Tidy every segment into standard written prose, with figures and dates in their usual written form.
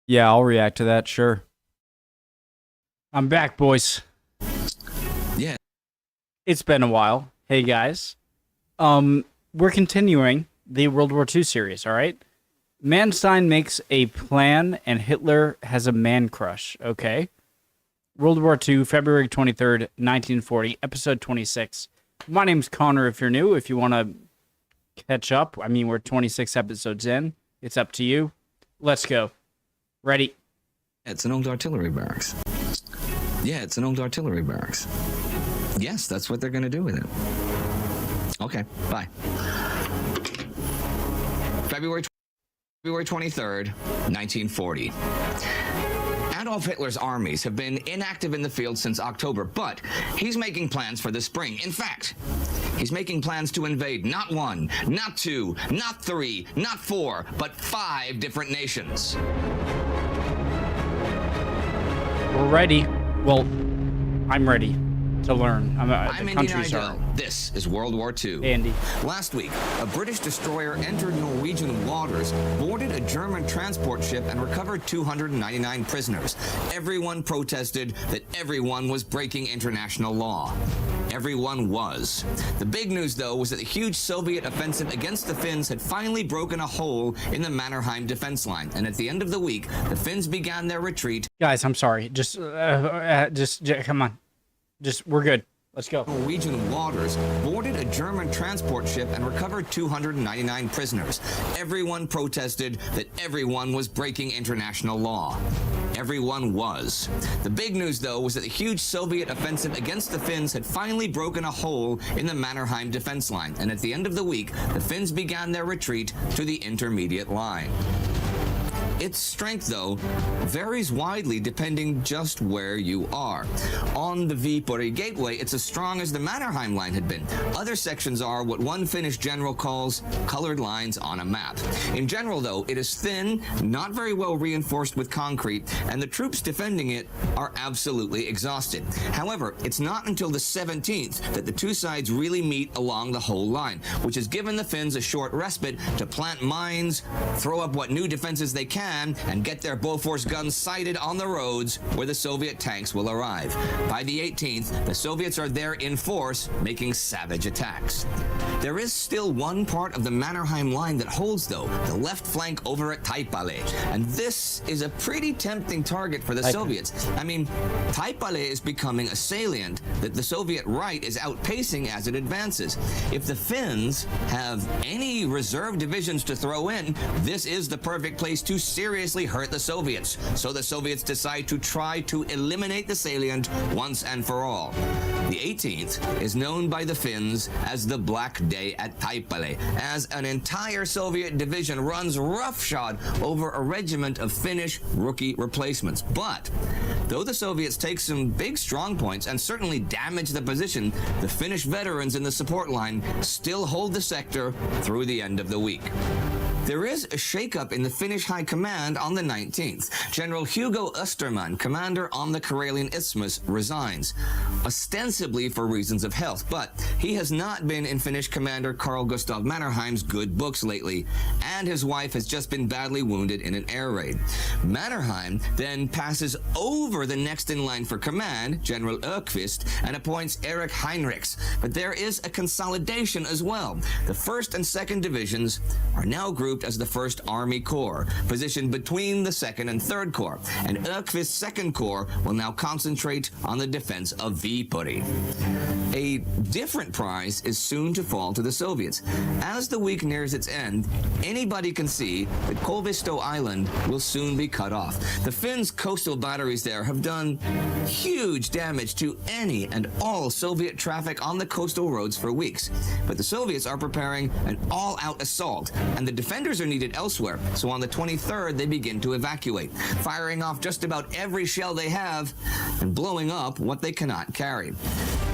Yeah, I'll react to that, sure. I'm back, boys. Yeah. It's been a while. Hey, guys. We're continuing the World War II series, all right? Manstein makes a plan, and Hitler has a man crush, okay? World War II, February 23rd, 1940, episode 26. My name's Connor, if you're new. If you want to catch up, I mean, we're 26 episodes in. It's up to you. Let's go. Ready? It's an old artillery barracks. Yeah, it's an old artillery barracks. Yes, that's what they're going to do with it. Okay, bye. February 23rd, 1940. Adolf Hitler's armies have been inactive in the field since October, but he's making plans for the spring. In fact, he's making plans to invade not one, not two, not three, not four, but 5 different nations. We're ready. Well, I'm ready to learn. I'm the Indy countries Nigel. are. This is World War II. Hey, Andy. Last week, a British destroyer entered Norwegian waters, boarded a German transport ship, and recovered 299 prisoners. Everyone protested that everyone was breaking international law. Everyone was. The big news, though, was that the huge Soviet offensive against the Finns had finally broken a hole in the Mannerheim defense line. And at the end of the week, the Finns began their retreat. Guys, I'm sorry. Just come on. We're good. Let's go. Norwegian waters, boarded a German transport ship, and recovered 299 prisoners. Everyone protested that everyone was breaking international law. Everyone was. The big news, though, was that the huge Soviet offensive against the Finns had finally broken a hole in the Mannerheim defense line. And at the end of the week, the Finns began their retreat to the intermediate line. Its strength, though, varies widely depending just where you are. On the Viipuri Gateway, it's as strong as the Mannerheim line had been. Other sections are what one Finnish general calls colored lines on a map. In general, though, it is thin, not very well reinforced with concrete, and the troops defending it are absolutely exhausted. However, it's not until the 17th that the two sides really meet along the whole line, which has given the Finns a short respite to plant mines, throw up what new defenses they can, and get their Bofors guns sighted on the roads where the Soviet tanks will arrive. By the 18th, the Soviets are there in force, making savage attacks. There is still one part of the Mannerheim line that holds, though, the left flank over at Taipale, and this is a pretty tempting target for the Soviets. I mean, Taipale is becoming a salient that the Soviet right is outpacing as it advances. If the Finns have any reserve divisions to throw in, this is the perfect place to seriously hurt the Soviets. So the Soviets decide to try to eliminate the salient once and for all. The 18th is known by the Finns as the Black Day at Taipale, as an entire Soviet division runs roughshod over a regiment of Finnish rookie replacements. But though the Soviets take some big strong points and certainly damage the position, the Finnish veterans in the support line still hold the sector through the end of the week. There is a shakeup in the Finnish High Command on the 19th. General Hugo Osterman, commander on the Karelian Isthmus, resigns, ostensibly for reasons of health, but he has not been in Finnish commander Carl Gustav Mannerheim's good books lately, and his wife has just been badly wounded in an air raid. Mannerheim then passes over the next in line for command, General Öqvist, and appoints Erich Heinrichs, but there is a consolidation as well. The 1st and 2nd divisions are now grouped as the 1st Army Corps, positioned between the 2nd and 3rd Corps, and Öqvist's 2nd Corps will now concentrate on the defense of Viipuri. A different prize is soon to fall to the Soviets. As the week nears its end, anybody can see that Koivisto Island will soon be cut off. The Finns' coastal batteries there have done huge damage to any and all Soviet traffic on the coastal roads for weeks. But the Soviets are preparing an all-out assault, and the defenders are needed elsewhere, so on the 23rd they begin to evacuate, firing off just about every shell they have and blowing up what they cannot carry.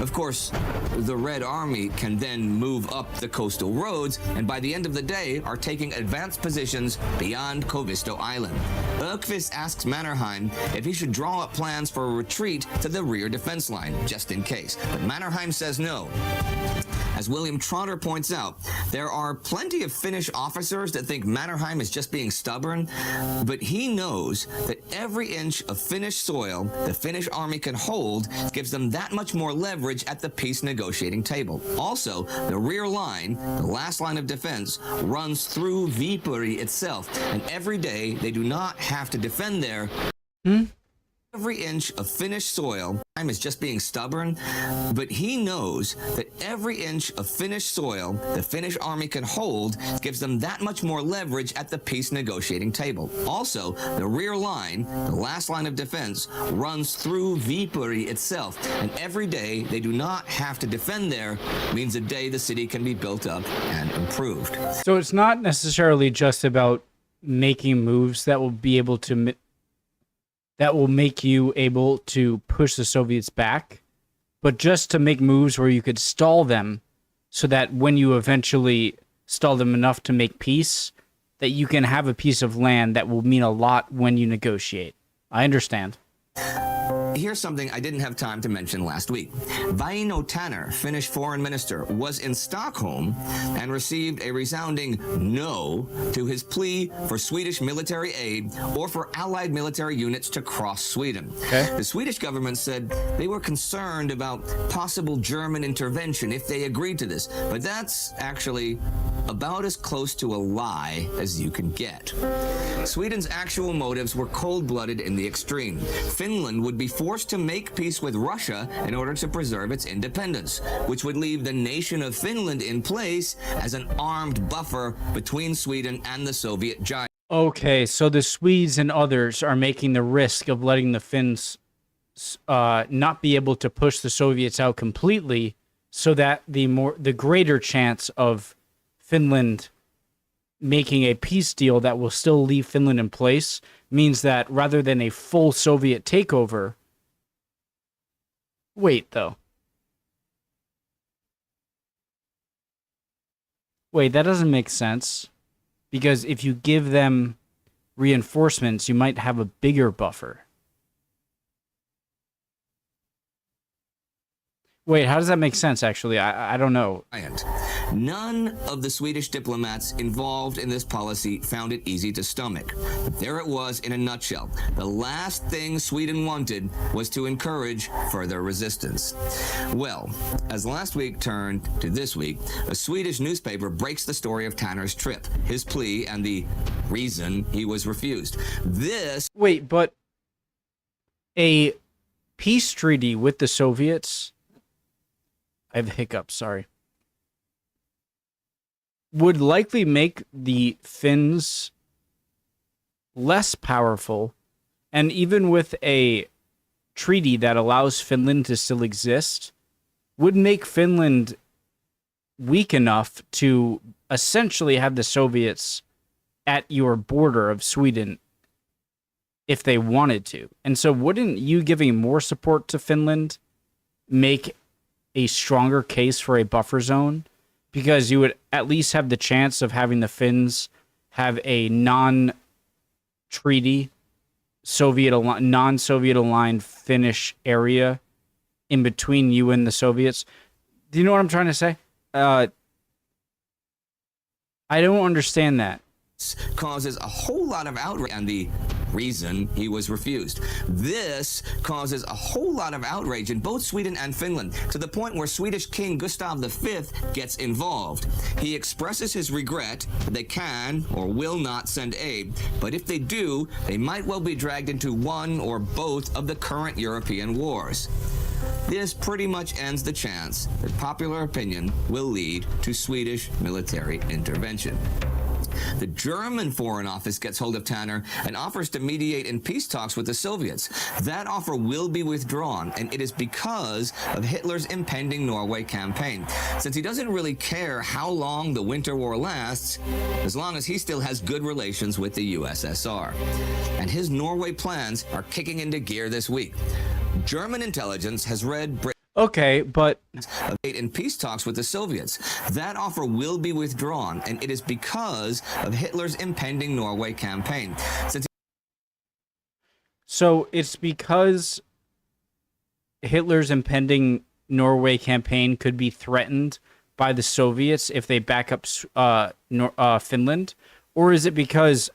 Of course, the Red Army can then move up the coastal roads, and by the end of the day are taking advanced positions beyond Koivisto Island. Öqvist asks Mannerheim if he should draw up plans for a retreat to the rear defense line, just in case, but Mannerheim says no. As William Trotter points out, there are plenty of Finnish officers that think Mannerheim is just being stubborn, but he knows that every inch of Finnish soil the Finnish army can hold gives them that much more leverage at the peace negotiating table. Also, the rear line, the last line of defense, runs through Viipuri itself, and every day they do not have to defend there. Every inch of Finnish soil is just being stubborn, but he knows that every inch of Finnish soil the Finnish army can hold gives them that much more leverage at the peace negotiating table. Also, the rear line, the last line of defense, runs through Viipuri itself, and every day they do not have to defend there means a day the city can be built up and improved. So it's not necessarily just about making moves that will be able to that will make you able to push the Soviets back, but just to make moves where you could stall them so that when you eventually stall them enough to make peace, that you can have a piece of land that will mean a lot when you negotiate. I understand. Here's something I didn't have time to mention last week. Väinö Tanner, Finnish foreign minister, was in Stockholm and received a resounding no to his plea for Swedish military aid or for allied military units to cross Sweden. Okay. The Swedish government said they were concerned about possible German intervention if they agreed to this, but that's actually about as close to a lie as you can get. Sweden's actual motives were cold-blooded in the extreme. Finland would be forced to make peace with Russia in order to preserve its independence, which would leave the nation of Finland in place as an armed buffer between Sweden and the Soviet giant. Okay, so the Swedes and others are making the risk of letting the Finns not be able to push the Soviets out completely, so that the greater chance of Finland making a peace deal that will still leave Finland in place means that rather than a full Soviet takeover... Wait, though. Wait, that doesn't make sense. Because if you give them reinforcements, you might have a bigger buffer. Wait, how does that make sense, actually? I don't know. None of the Swedish diplomats involved in this policy found it easy to stomach. But there it was in a nutshell. The last thing Sweden wanted was to encourage further resistance. Well, as last week turned to this week, a Swedish newspaper breaks the story of Tanner's trip, his plea, and the reason he was refused. Wait, but a peace treaty with the Soviets... I have hiccups, sorry. Would likely make the Finns less powerful, and even with a treaty that allows Finland to still exist, would make Finland weak enough to essentially have the Soviets at your border of Sweden if they wanted to. And so wouldn't you giving more support to Finland make a stronger case for a buffer zone, because you would at least have the chance of having the Finns have a non-treaty non-Soviet aligned Finnish area in between you and the Soviets. Do you know what I'm trying to say? I don't understand that. Causes a whole lot of outrage, and the reason he was refused. This causes a whole lot of outrage in both Sweden and Finland, to the point where Swedish King Gustav V gets involved. He expresses his regret that they can or will not send aid, but if they do, they might well be dragged into one or both of the current European wars. This pretty much ends the chance that popular opinion will lead to Swedish military intervention. The German Foreign Office gets hold of Tanner and offers to mediate in peace talks with the Soviets. That offer will be withdrawn, and it is because of Hitler's impending Norway campaign. Since he doesn't really care how long the Winter War lasts, as long as he still has good relations with the USSR. And his Norway plans are kicking into gear this week. German intelligence has read Okay, but in peace talks with the Soviets. That offer will be withdrawn, and it is because of Hitler's impending Norway campaign. So it's because Hitler's impending Norway campaign could be threatened by the Soviets if they back up Finland? Or is it because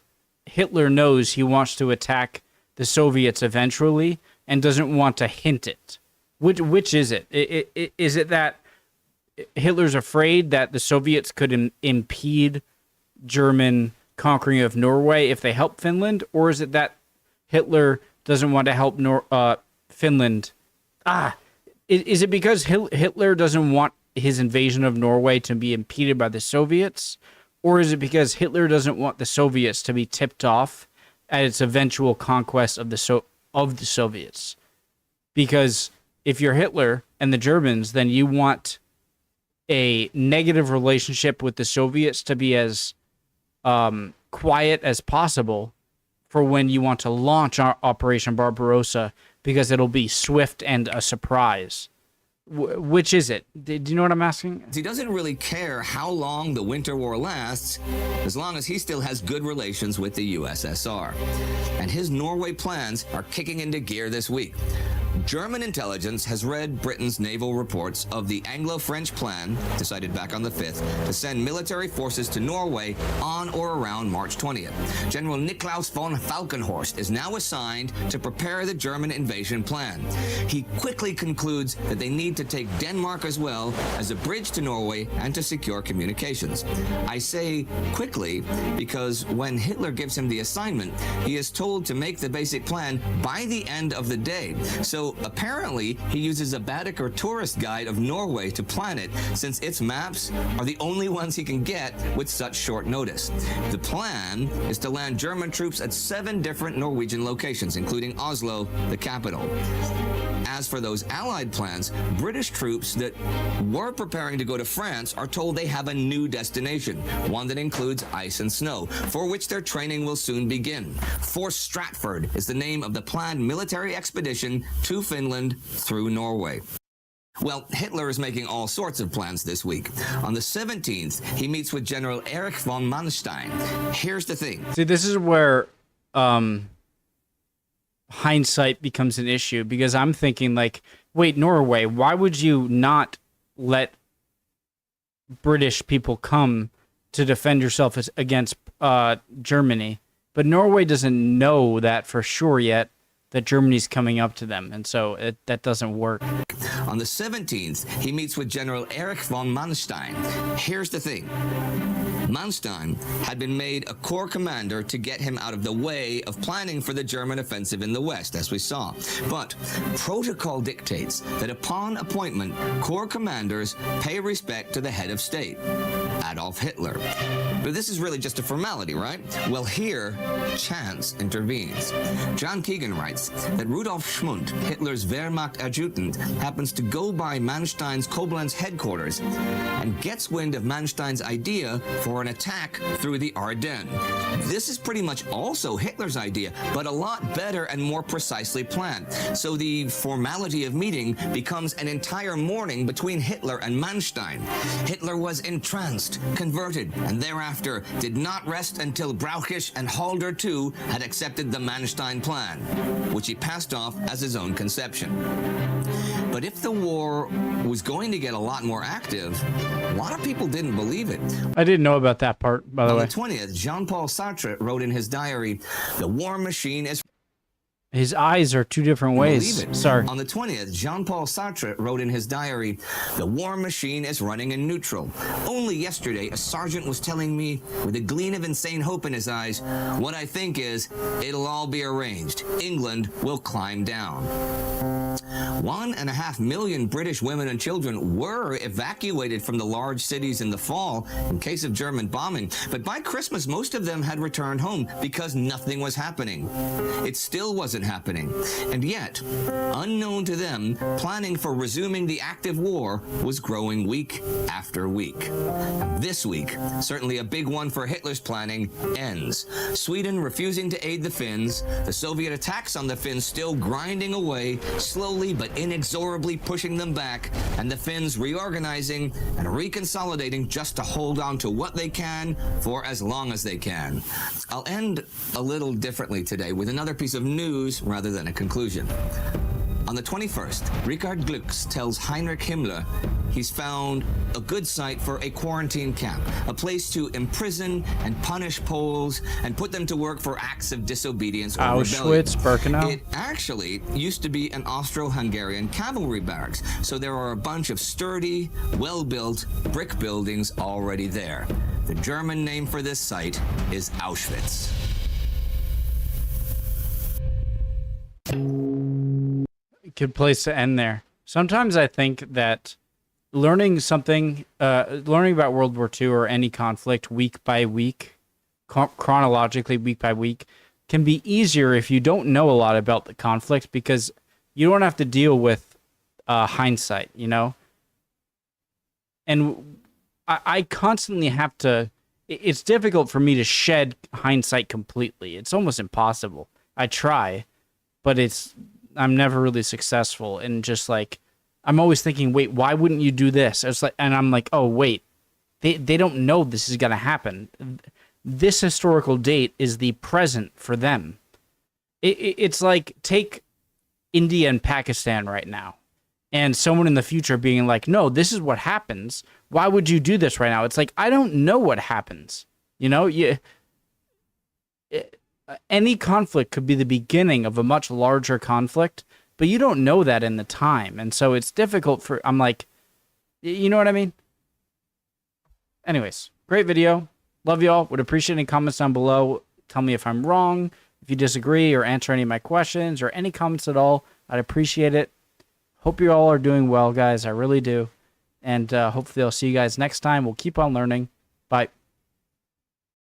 Hitler knows he wants to attack the Soviets eventually and doesn't want to hint it? Which is it? Is it that Hitler's afraid that the Soviets could impede German conquering of Norway if they help Finland? Or is it that Hitler doesn't want to help Finland? Is it because Hitler doesn't want his invasion of Norway to be impeded by the Soviets? Or is it because Hitler doesn't want the Soviets to be tipped off at its eventual conquest of the Soviets? Because if you're Hitler and the Germans, then you want a negative relationship with the Soviets to be as quiet as possible for when you want to launch Operation Barbarossa, because it'll be swift and a surprise. Which is it? Do you know what I'm asking? He doesn't really care how long the Winter War lasts, as long as he still has good relations with the USSR. And his Norway plans are kicking into gear this week. German intelligence has read Britain's naval reports of the Anglo-French plan, decided back on the 5th, to send military forces to Norway on or around March 20th. General Niklaus von Falkenhorst is now assigned to prepare the German invasion plan. He quickly concludes that they need to take Denmark as well as a bridge to Norway and to secure communications. I say quickly because when Hitler gives him the assignment, he is told to make the basic plan by the end of the day. So apparently, he uses a Baedeker tourist guide of Norway to plan it, since its maps are the only ones he can get with such short notice. The plan is to land German troops at 7 different Norwegian locations, including Oslo, the capital. As for those Allied plans, British troops that were preparing to go to France are told they have a new destination, one that includes ice and snow, for which their training will soon begin. Fort Stratford is the name of the planned military expedition to Finland through Norway. Well, Hitler is making all sorts of plans this week. On the 17th, he meets with General Erich von Manstein. Here's the thing. See, this is where hindsight becomes an issue, because I'm thinking like, wait, Norway, why would you not let British people come to defend yourself against Germany? But Norway doesn't know that for sure yet, that Germany's coming up to them, and so that doesn't work. On the 17th, he meets with General Erich von Manstein. Here's the thing. Manstein had been made a corps commander to get him out of the way of planning for the German offensive in the West, as we saw. But protocol dictates that upon appointment, corps commanders pay respect to the head of state, Adolf Hitler. But this is really just a formality, right? Well, here, chance intervenes. John Keegan writes that Rudolf Schmundt, Hitler's Wehrmacht adjutant, happens to go by Manstein's Koblenz headquarters and gets wind of Manstein's idea for an attack through the Ardennes. This is pretty much also Hitler's idea, but a lot better and more precisely planned. So the formality of meeting becomes an entire morning between Hitler and Manstein. Hitler was entranced, converted, and thereafter did not rest until Brauchitsch and Halder too had accepted the Manstein plan, which he passed off as his own conception. But if the war was going to get a lot more active, a lot of people didn't believe it. I didn't know about that part, by the way. On the 20th, Jean-Paul Sartre wrote in his diary, "The war machine is..." His eyes are two different ways. Sorry. On the 20th, Jean-Paul Sartre wrote in his diary, "The war machine is running in neutral. Only yesterday, a sergeant was telling me, with a gleam of insane hope in his eyes, what I think is, it'll all be arranged. England will climb down." 1.5 million British women and children were evacuated from the large cities in the fall in case of German bombing, but by Christmas most of them had returned home because nothing was happening. It still wasn't happening, and yet, unknown to them, planning for resuming the active war was growing week after week. This week, certainly a big one for Hitler's planning, ends. Sweden refusing to aid the Finns, the Soviet attacks on the Finns still grinding away, slowly but inexorably pushing them back, and the Finns reorganizing and reconsolidating just to hold on to what they can for as long as they can. I'll end a little differently today with another piece of news rather than a conclusion. On the 21st, Richard Glucks tells Heinrich Himmler he's found a good site for a quarantine camp, a place to imprison and punish Poles and put them to work for acts of disobedience or Auschwitz, rebellion. Birkenau. It actually used to be an Austro-Hungarian cavalry barracks, so there are a bunch of sturdy, well-built brick buildings already there. The German name for this site is Auschwitz. Good place to end there. Sometimes I think that learning something, learning about World War II or any conflict week by week, chronologically week by week, can be easier if you don't know a lot about the conflict, because you don't have to deal with hindsight, you know? And I constantly have to, it's difficult for me to shed hindsight completely. It's almost impossible. I try, but I'm never really successful. And just like, I'm always thinking, wait, why wouldn't you do this? It's like, and I'm like, oh, wait, they don't know this is going to happen. This historical date is the present for them. It's like, take India and Pakistan right now, and someone in the future being like, no, this is what happens. Why would you do this right now? It's like, I don't know what happens. You know, any conflict could be the beginning of a much larger conflict, but you don't know that in the time. And so it's difficult for, I'm like, you know what I mean? Anyways, great video. Love y'all. Would appreciate any comments down below. Tell me if I'm wrong, if you disagree, or answer any of my questions, or any comments at all. I'd appreciate it. Hope you all are doing well, guys. I really do. And hopefully I'll see you guys next time. We'll keep on learning. Bye.